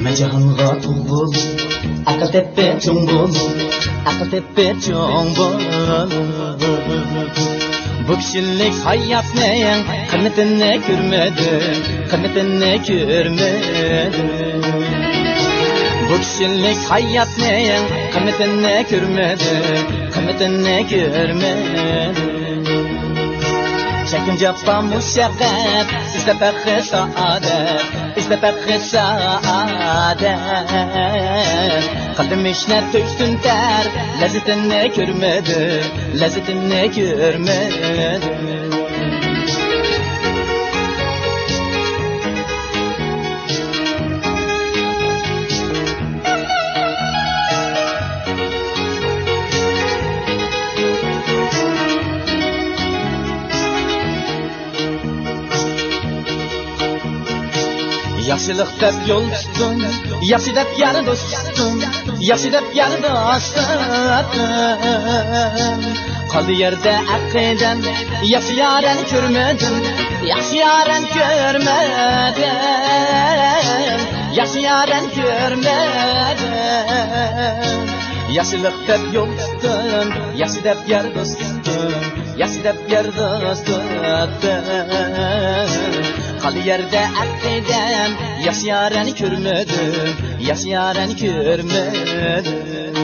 Mecahanga tuğbul Akıl tepe çoğbul Akıl tepe çoğbul Bu kişilik hayat neyin Kıymetini görmedim Kıymetini görmedim Bu kişilik hayat neyin Kıymetini görmedim Kıymetini görmedim Çekin cevap müşakkak İzle bakı saadet İzle bakı saadet Kalbim işler töksün ter Lezzetini görmedim Lezzetini görmedim Yaşlılık dep yol tuttum, yaşı dep yarı dostum, yaşı dep yarı dostum. Kaldı yerde akiden, yaşı yaren görmedim, yaşı yaren görmedim, yaşı yaren görmedim. Yaşlılık dep yol tuttum, yaşı dep yarı dostum, yaşı dep yarı dostum. Kalı yerde akidem yaşayan görmedim yaşayan görmedim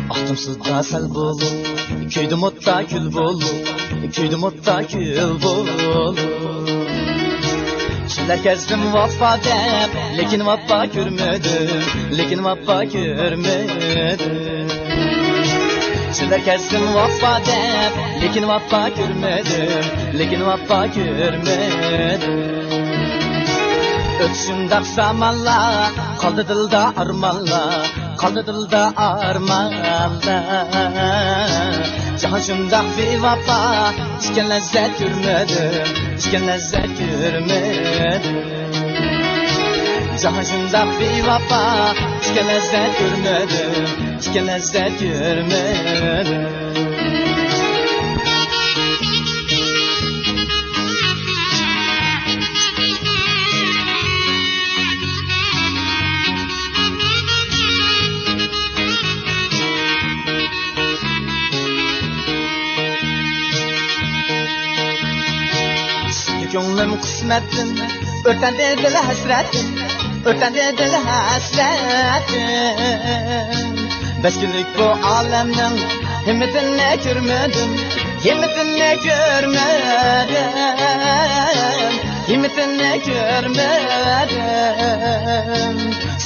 Ahtımsızda sel bulup köydüm otta kül bulup Köydüm otta kül bulup Çiller gezdim vappa dep Lekin vappa görmedim Lekin vappa görmedim Çiller gezdim vappa dep Lekin vappa görmedim Lekin vappa görmedim Ötsün zamanla Kaldı dilda armanla Kaldı dilda armanla Cahan şundak bir vapa İçken lezzet görmedim İçken lezzet görmedim Cahan şundak bir vapa İçken lezzet görmedim İçken lezzet görmedim Gönlüm kısmetim Örtende dil hasretim Örtende dil hasretim Beş günlük bu alemden Himmetini görmedim Himmetini görmedim Himmetini görmedim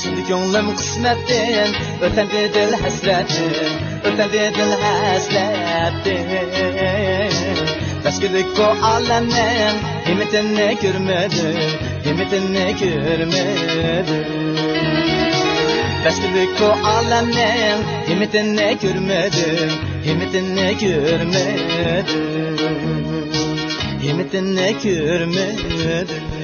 Şimdi gönlüm kısmetim Örtende dil hasretim Örtende dil hasretim Beşkilik bu alemden Himmetini görmedim Himmetini görmedim Beşkilik bu alemden Himmetini görmedim Himmetini görmedim Himmetini görmedim